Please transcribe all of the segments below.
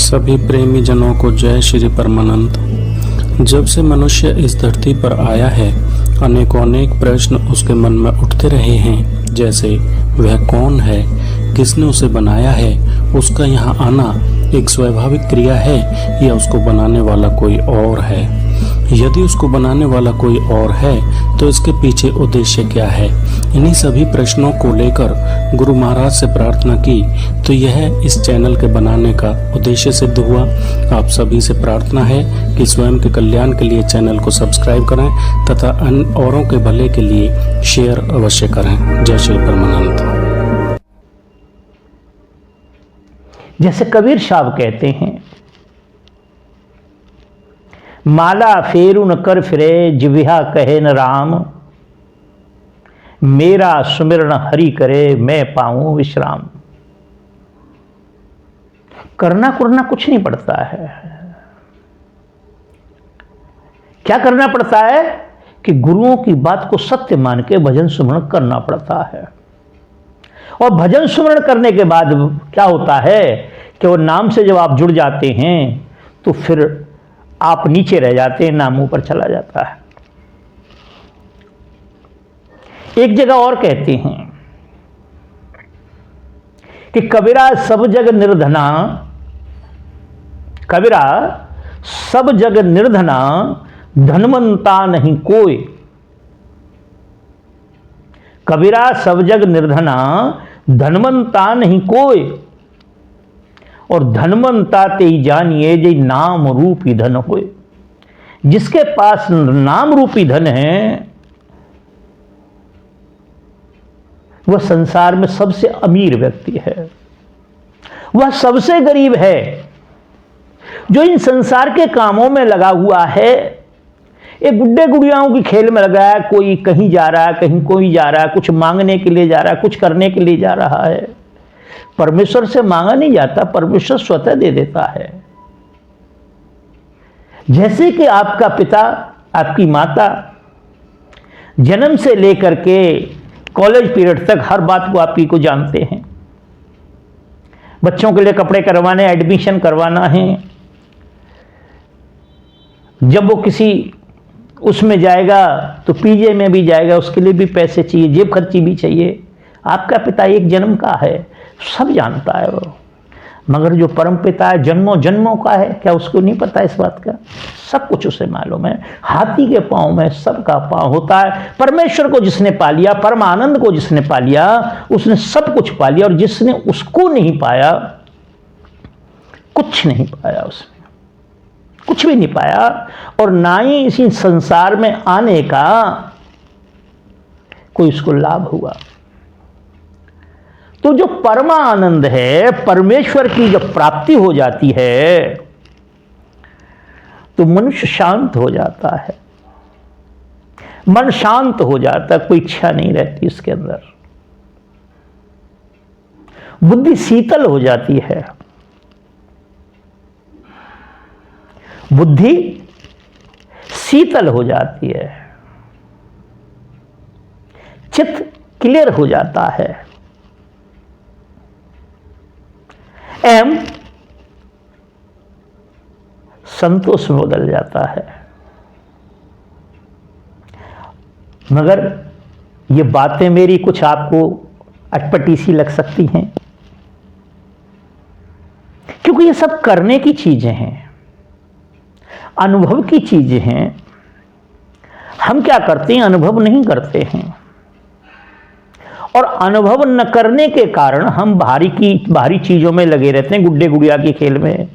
सभी प्रेमी जनों को जय श्री परमानंद। जब से मनुष्य इस धरती पर आया है, अनेक प्रश्न उसके मन में उठते रहे हैं, जैसे वह कौन है, किसने उसे बनाया है, उसका यहाँ आना एक स्वाभाविक क्रिया है या उसको बनाने वाला कोई और है। यदि उसको बनाने वाला कोई और है तो इसके पीछे उद्देश्य क्या है। इन्हीं सभी प्रश्नों को लेकर गुरु महाराज से प्रार्थना की तो यह इस चैनल के बनाने का उद्देश्य सिद्ध हुआ। आप सभी से प्रार्थना है कि स्वयं के कल्याण के लिए चैनल को सब्सक्राइब करें तथा अन्य औरों के भले के लिए शेयर अवश्य करें। जय श्री परमानंद। जैसे कबीर साहब कहते हैं, माला फेरु न कर फिरे जिविहा कहे न राम, मेरा सुमिरन हरि करे मैं पाऊं विश्राम। करना कुछ नहीं पड़ता है। क्या करना पड़ता है कि गुरुओं की बात को सत्य मान के भजन सुमरण करना पड़ता है। और भजन सुमरण करने के बाद क्या होता है कि वो नाम से जब आप जुड़ जाते हैं तो फिर आप नीचे रह जाते हैं, नाम ऊपर चला जाता है। एक जगह और कहते हैं कि कबीरा सब जग निर्धना, कबीरा सब जग निर्धना धनवंता नहीं कोई। कबीरा सब जग निर्धना धनवंता नहीं कोई, और धनवंता ते ही जानिए जे नाम रूपी धन होए। जिसके पास नाम रूपी धन है वह संसार में सबसे अमीर व्यक्ति है, वह सबसे गरीब है। जो इन संसार के कामों में लगा हुआ है, एक गुड्डे गुड़ियाओं की खेल में लगा है, कोई कहीं जा रहा है, कहीं कोई जा रहा है, कुछ मांगने के लिए जा रहा है, कुछ करने के लिए जा रहा है। परमेश्वर से मांगा नहीं जाता, परमेश्वर स्वतः दे देता है। जैसे कि आपका पिता, आपकी माता जन्म से लेकर के कॉलेज पीरियड तक हर बात को आपकी को जानते हैं। बच्चों के लिए कपड़े करवाने, एडमिशन करवाना है, जब वो किसी उसमें जाएगा तो पीजे में भी जाएगा, उसके लिए भी पैसे चाहिए, जेब खर्ची भी चाहिए। आपका पिता एक जन्म का है, सब जानता है वो। मगर जो परम पिता है जन्मों जन्मों का है, क्या उसको नहीं पता इस बात का? सब कुछ उसे मालूम है। हाथी के पांव में सबका पांव होता है। परमेश्वर को जिसने पा लिया, परम आनंद को जिसने पा लिया, उसने सब कुछ पा लिया। और जिसने उसको नहीं पाया, कुछ नहीं पाया, उसने कुछ भी नहीं पाया। और ना ही इसी संसार में आने का कोई उसको लाभ हुआ। तो जो परमानंद है, परमेश्वर की जब प्राप्ति हो जाती है तो मनुष्य शांत हो जाता है, मन शांत हो जाता है, कोई इच्छा नहीं रहती इसके अंदर, बुद्धि शीतल हो जाती है, बुद्धि शीतल हो जाती है, चित्त क्लियर हो जाता है, एवं संतोष में बदल जाता है। मगर ये बातें मेरी कुछ आपको अटपटी सी लग सकती हैं, क्योंकि ये सब करने की चीजें हैं, अनुभव की चीजें हैं। हम क्या करते हैं? अनुभव नहीं करते हैं। और अनुभव न करने के कारण हम बाहरी चीजों में लगे रहते हैं, गुड्डे गुड़िया के खेल में।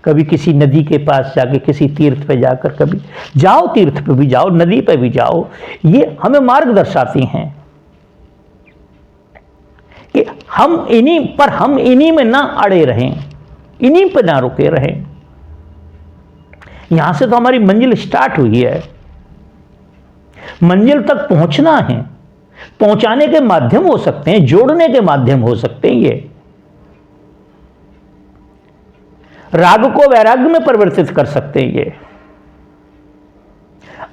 कभी किसी नदी के पास जाके, किसी तीर्थ पे जाकर, कभी जाओ तीर्थ पे भी जाओ, नदी पे भी जाओ, ये हमें मार्ग दर्शाती हैं कि हम इन्हीं में ना अड़े रहें, इन्हीं पे ना रुके रहें। यहां से तो हमारी मंजिल स्टार्ट हुई है, मंजिल तक पहुंचना है। पहुंचाने के माध्यम हो सकते हैं, जोड़ने के माध्यम हो सकते हैं। ये राग को वैराग्य में परिवर्तित कर सकते हैं, ये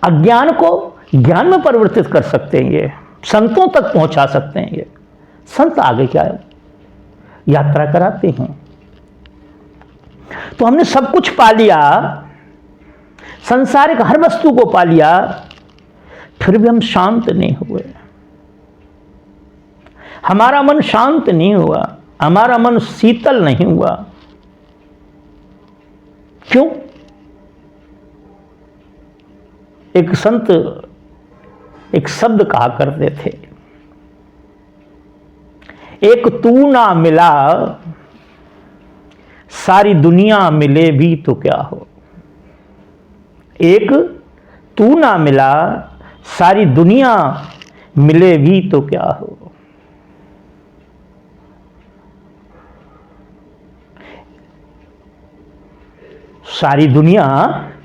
अज्ञान को ज्ञान में परिवर्तित कर सकते हैं, ये संतों तक पहुंचा सकते हैं। ये संत आगे क्या यात्रा कराते हैं। तो हमने सब कुछ पा लिया, संसारिक हर वस्तु को पा लिया, फिर भी हम शांत नहीं हुए। हमारा मन शांत नहीं हुआ, हमारा मन शीतल नहीं हुआ। क्यों? एक संत एक शब्द कहा करते थे, एक तू ना मिला सारी दुनिया मिले भी तो क्या हो। एक तू ना मिला सारी दुनिया मिले भी तो क्या हो। सारी दुनिया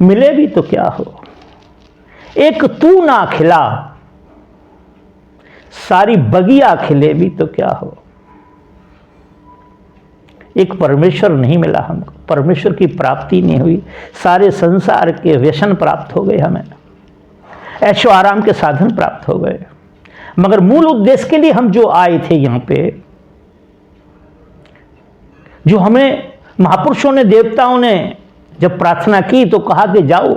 मिले भी तो क्या हो। एक तू ना खिला सारी बगिया खिले भी तो क्या हो। एक परमेश्वर नहीं मिला हमको, परमेश्वर की प्राप्ति नहीं हुई, सारे संसार के व्यसन प्राप्त हो गए, हमें ऐशो आराम के साधन प्राप्त हो गए। मगर मूल उद्देश्य के लिए हम जो आए थे यहां पे, जो हमें महापुरुषों ने, देवताओं ने जब प्रार्थना की तो कहा कि जाओ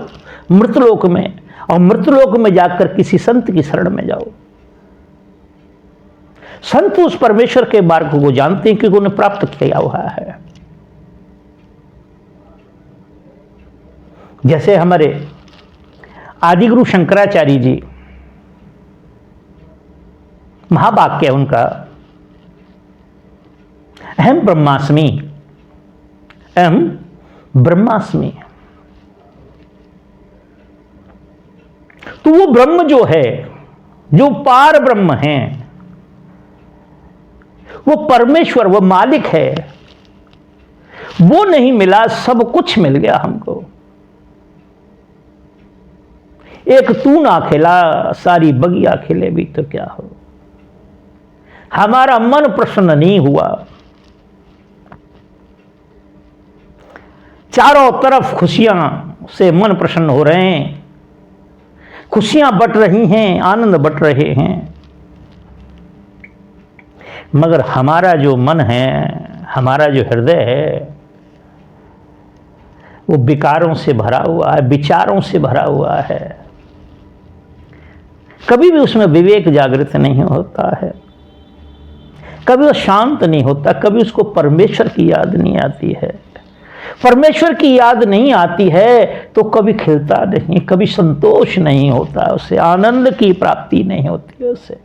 मृतलोक में, और मृतलोक में जाकर किसी संत की शरण में जाओ। संत उस परमेश्वर के मार्ग को जानते हैं क्योंकि उन्हें प्राप्त किया हुआ है। जैसे हमारे आदिगुरु शंकराचार्य जी, महावाक्य है उनका, अहम ब्रह्मास्मि, अहम ब्रह्मास्मि। तो वो ब्रह्म जो है, जो पार ब्रह्म है, वो परमेश्वर, वो मालिक है, वो नहीं मिला, सब कुछ मिल गया हमको। एक तू ना खिला सारी बगिया खिले भी तो क्या हो। हमारा मन प्रसन्न नहीं हुआ, चारों तरफ खुशियां से मन प्रसन्न हो रहे हैं, खुशियां बट रही हैं, आनंद बट रहे हैं, मगर हमारा जो मन है, हमारा जो हृदय है, वो विकारों से भरा हुआ है, विचारों से भरा हुआ है। कभी भी उसमें विवेक जागृत नहीं होता है, कभी वो शांत नहीं होता, कभी उसको परमेश्वर की याद नहीं आती है। परमेश्वर की याद नहीं आती है तो कभी खिलता नहीं, कभी संतोष नहीं होता, उसे आनंद की प्राप्ति नहीं होती है उसे।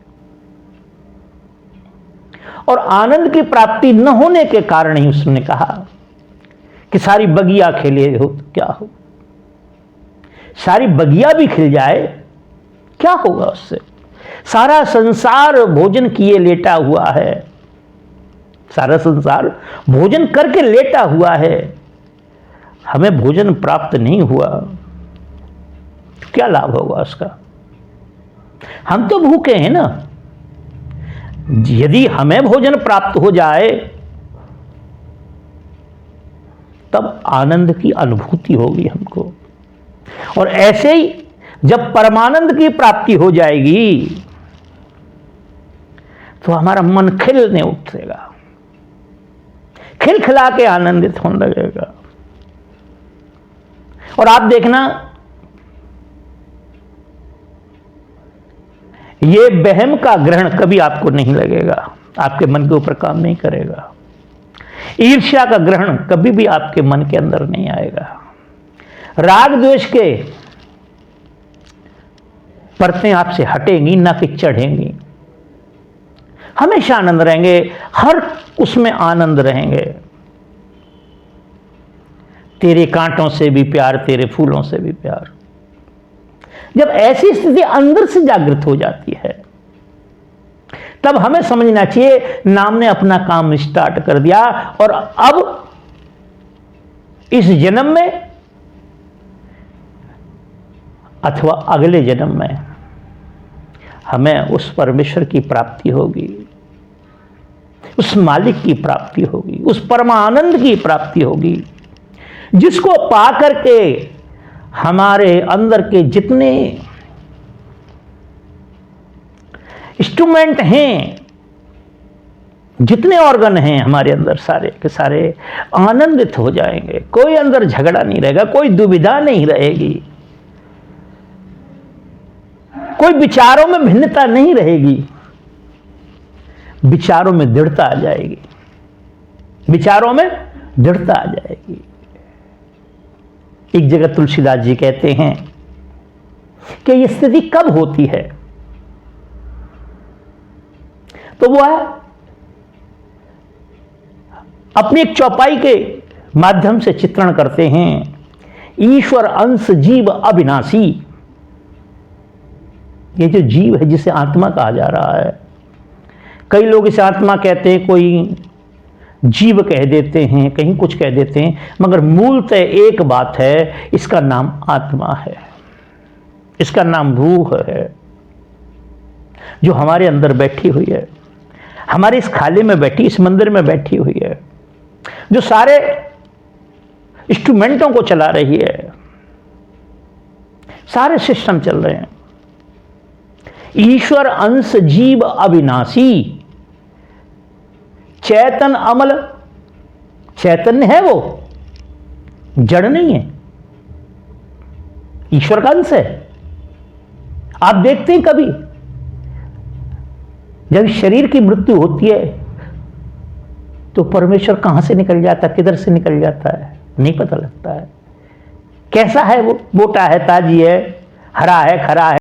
और आनंद की प्राप्ति न होने के कारण ही उसने कहा कि सारी बगिया खिले हो तो क्या हो। सारी बगिया भी खिल जाए क्या होगा उससे। सारा संसार भोजन किए लेटा हुआ है, सारा संसार भोजन करके लेटा हुआ है, हमें भोजन प्राप्त नहीं हुआ, क्या लाभ होगा उसका। हम तो भूखे हैं ना। यदि हमें भोजन प्राप्त हो जाए तब आनंद की अनुभूति होगी हमको। और ऐसे ही जब परमानंद की प्राप्ति हो जाएगी तो हमारा मन खिलने उठेगा, खिलखिला के आनंदित होने लगेगा। और आप देखना, ये वहम का ग्रहण कभी आपको नहीं लगेगा, आपके मन के ऊपर काम नहीं करेगा। ईर्ष्या का ग्रहण कभी भी आपके मन के अंदर नहीं आएगा। राग द्वेष के परतें आपसे हटेंगी, ना कि चढ़ेंगी। हमेशा आनंद रहेंगे, हर उसमें आनंद रहेंगे। तेरे कांटों से भी प्यार, तेरे फूलों से भी प्यार। जब ऐसी स्थिति अंदर से जागृत हो जाती है तब हमें समझना चाहिए नाम ने अपना काम स्टार्ट कर दिया, और अब इस जन्म में अथवा अगले जन्म में हमें उस परमेश्वर की प्राप्ति होगी, उस मालिक की प्राप्ति होगी, उस परमानंद की प्राप्ति होगी, जिसको पा करके हमारे अंदर के जितने इंस्ट्रूमेंट हैं जितने ऑर्गन हैं हमारे अंदर सारे के सारे आनंदित हो जाएंगे। कोई अंदर झगड़ा नहीं रहेगा, कोई दुविधा नहीं रहेगी, कोई विचारों में भिन्नता नहीं रहेगी, विचारों में दृढ़ता आ जाएगी, विचारों में दृढ़ता आ जाएगी। एक जगह तुलसीदास जी कहते हैं कि यह स्थिति कब होती है, तो वह अपनी एक चौपाई के माध्यम से चित्रण करते हैं। ईश्वर अंश जीव अविनाशी, ये जो जीव है जिसे आत्मा कहा जा रहा है, कई लोग इसे आत्मा कहते हैं, कोई जीव कह देते हैं, कहीं कुछ कह देते हैं, मगर मूलतः एक बात है, इसका नाम आत्मा है, इसका नाम रूह है, जो हमारे अंदर बैठी हुई है, हमारे इस खाले में बैठी, इस मंदिर में बैठी हुई है, जो सारे इंस्ट्रूमेंटों को चला रही है, सारे सिस्टम चल रहे हैं। ईश्वर अंश जीव अविनाशी, चैतन अमल, चैतन्य है वो, जड़ नहीं है, ईश्वर का अंश है। आप देखते हैं कभी जब शरीर की मृत्यु होती है तो परमेश्वर कहां से निकल जाता है, किधर से निकल जाता है, नहीं पता लगता है। कैसा है वो, मोटा है, ताजी है, हरा है, खरा है।